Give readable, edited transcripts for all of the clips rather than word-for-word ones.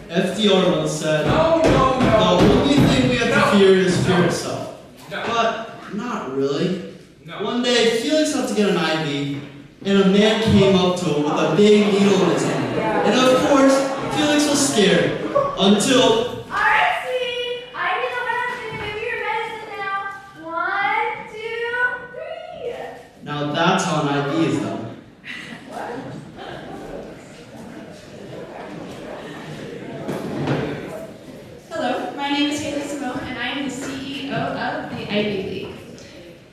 FDR once said, No. the only thing we have to fear is fear No. itself. No. But not really. No. One day, Felix had to get an IV, and a man came up to him with a big needle in his hand. And of course, Felix was scared until... Alright, sweetie. I need the medicine to give you your medicine now. 1, 2, 3. Now that's how an IV is done. Hello, my name is Haley Simone, and I am the CEO of the Ivy League.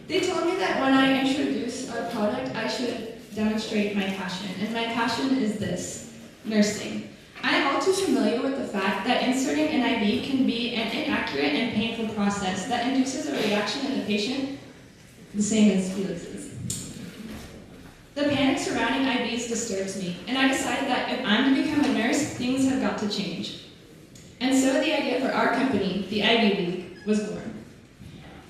They told me that when I introduce our product, I should demonstrate my passion, and my passion is this: nursing. I am all too familiar with the fact that inserting an IV can be an inaccurate and painful process that induces a reaction in the patient, the same as Felix's. The panic surrounding IVs disturbs me, and I decided that if I'm to become a nurse, things have got to change. And so the idea for our company, the Ivy League, was born.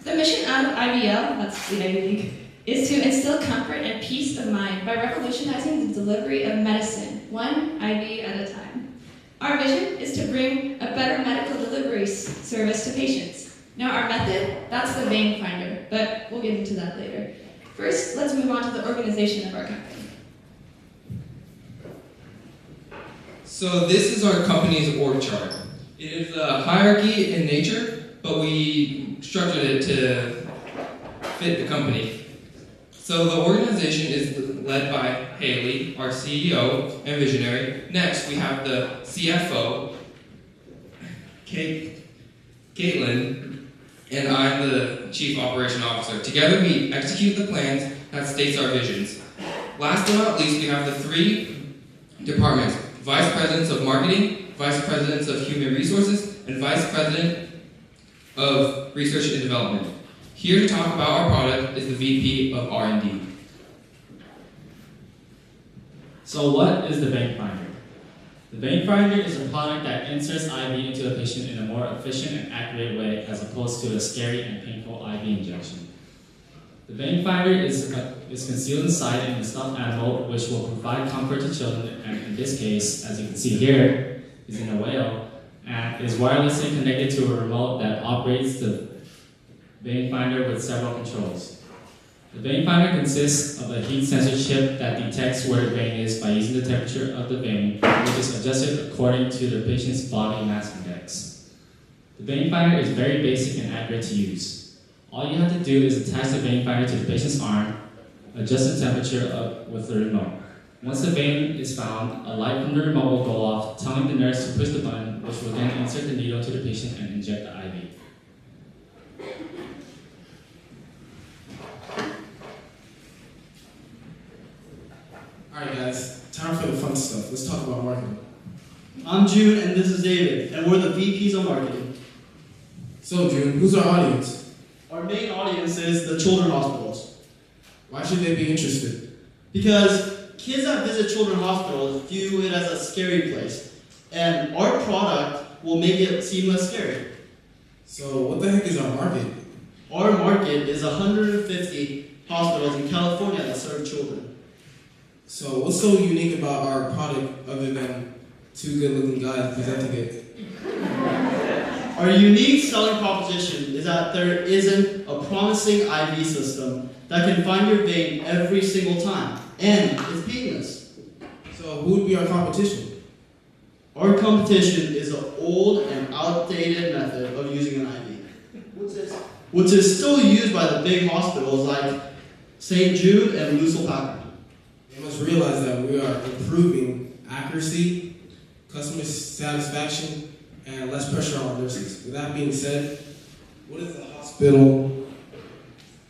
The mission of IVL, that's the Ivy League, is to instill comfort and peace of mind by revolutionizing the delivery of medicine, one IV at a time. Our vision is to bring a better medical delivery service to patients. Now our method, that's the vein finder, but we'll get into that later. First, let's move on to the organization of our company. So this is our company's org chart. It is a hierarchy in nature, but we structured it to fit the company. So the organization is led by Haley, our CEO and visionary. Next, we have the CFO, Caitlin, and I'm the Chief Operation Officer. Together, we execute the plans that states our visions. Last but not least, we have the 3 departments: Vice Presidents of Marketing, Vice Presidents of Human Resources, and Vice President of Research and Development. Here to talk about our product is the VP of R&D. So what is the vein finder? The vein finder is a product that inserts IV into a patient in a more efficient and accurate way as opposed to a scary and painful IV injection. The vein finder is concealed inside a stuffed animal, which will provide comfort to children, and in this case, as you can see here, is in a whale, and is wirelessly connected to a remote that operates the vein finder with several controls. The vein finder consists of a heat sensor chip that detects where the vein is by using the temperature of the vein, which is adjusted according to the patient's body mass index. The vein finder is very basic and accurate to use. All you have to do is attach the vein finder to the patient's arm, adjust the temperature with the remote. Once the vein is found, a light from the remote will go off, telling the nurse to push the button, which will then insert the needle to the patient and inject the IV. Alright guys, time for the fun stuff. Let's talk about marketing. I'm June, and this is David, and we're the VPs of marketing. So June, who's our audience? Our main audience is the children's hospitals. Why should they be interested? Because kids that visit children's hospitals view it as a scary place, and our product will make it seem less scary. So what the heck is our market? Our market is 150 hospitals in California that serve children. So what's so unique about our product other than 2 good-looking guys presenting it? Our unique selling proposition is that there isn't a promising IV system that can find your vein every single time, and it's painless. So who would be our competition? Our competition is an old and outdated method of using an IV, which is still used by the big hospitals like St. Jude and Lucille Packard. You must realize that we are improving accuracy, customer satisfaction, and less pressure on nurses. With that being said, what is the hospital?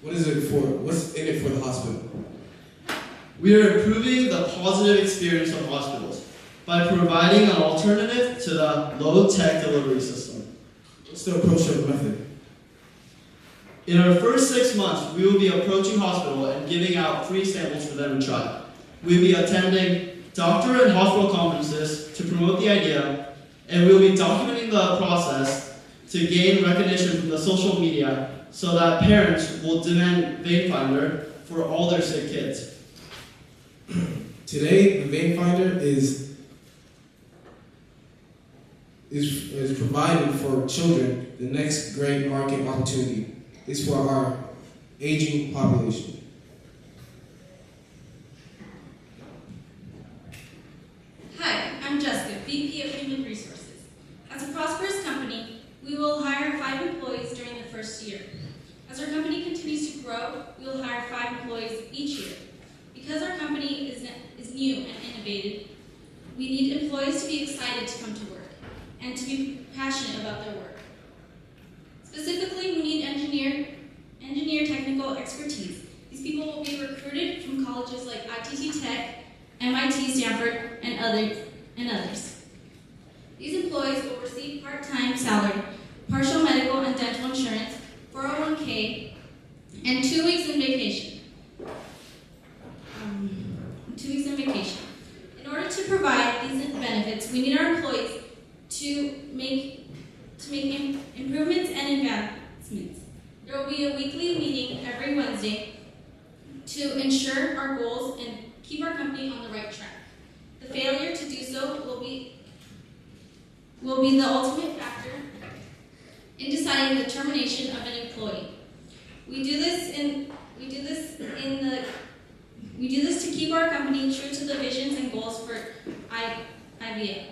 What's in it for the hospital? We are improving the positive experience of hospitals by providing an alternative to the low-tech delivery system. What's the approach of the method? In our first 6 months, we will be approaching hospital and giving out free samples for them to try. We'll be attending doctor and hospital conferences to promote the idea, and we'll be documenting the process to gain recognition from the social media so that parents will demand vein finder for all their sick kids. Today, the vein finder is is providing for children the next great market opportunity. It's for our aging population. Hi, I'm Jessica, VP of Human Resources. As a prosperous company, we will hire 5 employees during the first year. As our company continues to grow, we will hire 5 employees each year. Because our company is new and innovative, we need employees to be excited to come to work and to be passionate about their work. Specifically, we need engineer technical expertise. These people will be recruited from colleges like ITT Tech, MIT, Stanford, and others. These employees will receive part-time salary, partial medical and dental insurance, 401k, and 2 weeks in vacation. 2 weeks in vacation. In order to provide these benefits, we need our employees to make improvements and advancements. There will be a weekly meeting every Wednesday to ensure our goals and keep our company on the right track. The failure to do so will be the ultimate factor in deciding the termination of an employee. We do this to keep our company true to the visions and goals for IVL.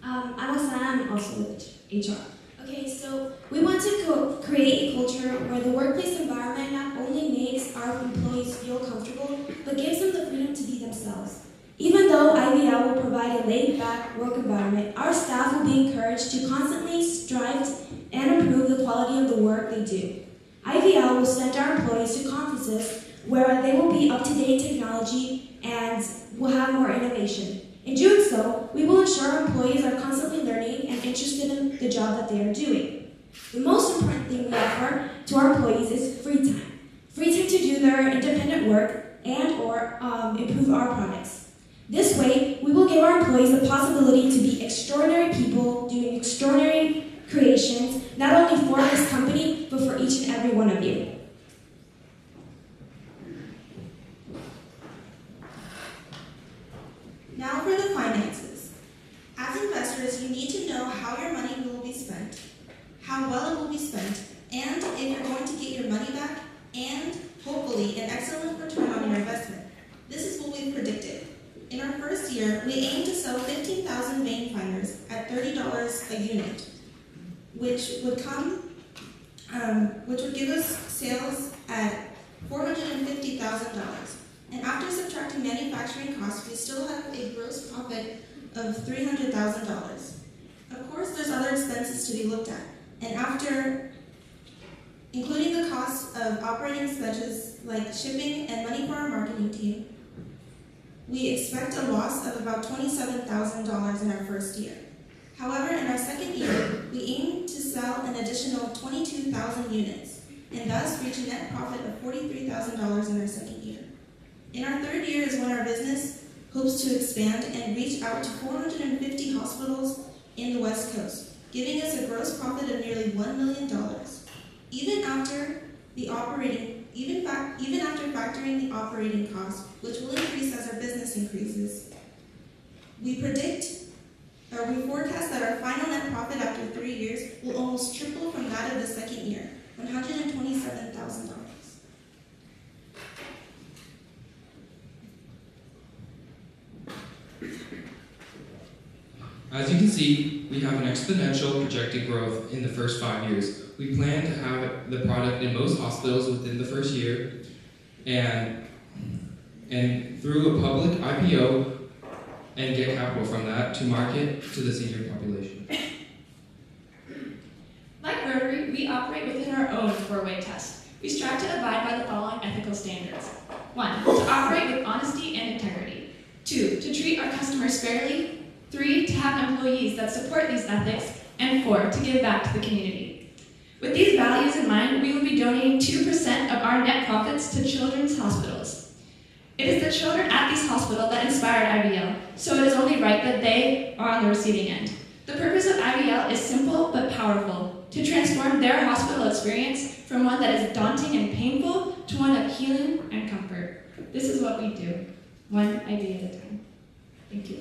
I'm Asana, I'm also with HR. Okay, so we want to create a culture where the workplace environment not only makes our employees feel comfortable, but gives them the freedom to be themselves. Even though IVL will provide a laid-back work environment, our staff will be encouraged to constantly strive and improve the quality of the work they do. IVL will send our employees to conferences where they will be up-to-date technology and will have more innovation. In doing so, we will ensure our employees are constantly learning and interested in the job that they are doing. The most important thing we offer to our employees is free time. Free time to do their independent work and/or improve our products. This way, we will give our employees the possibility to be extraordinary people doing extraordinary creations, not only for this company, but for each and every one of you. Now for the finances. As investors, you need to know how your money will be spent, how well it will be spent, and if you're going to get your money back, and hopefully an excellent return on your investment. This is what we've predicted. In our first year, we aim to sell 15,000 vein finders at $30 a unit, which would give us sales at $450,000. And after subtracting manufacturing costs, we still have a gross profit of $300,000. Of course, there's other expenses to be looked at. And after including the costs of operating expenses like shipping and money for our marketing team, we expect a loss of about $27,000 in our first year. However, in our second year, we aim to sell an additional 22,000 units, and thus reach a net profit of $43,000 in our second year. In our third year is when our business hopes to expand and reach out to 450 hospitals in the West Coast, giving us a gross profit of nearly $1 million. Even after factoring the operating costs, which will increase as our business increases, we forecast that our final net profit after 3 years will almost triple from that of the second year, $127,000. As you can see, we have an exponential projected growth in the first 5 years. We plan to have the product in most hospitals within the first year, and through a public IPO, and get capital from that to market to the senior population. Like Rotary, we operate within our own 4-way test. We strive to abide by the following ethical standards. 1, to operate with honesty and integrity. 2, to treat our customers fairly. 3, to have employees that support these ethics. And 4, to give back to the community. With these values in mind, we will be donating 2% of our net profits to children's hospitals. It is the children at these hospitals that inspired IVL, so it is only right that they are on the receiving end. The purpose of IVL is simple but powerful, to transform their hospital experience from one that is daunting and painful to one of healing and comfort. This is what we do, one IV at a time. Thank you.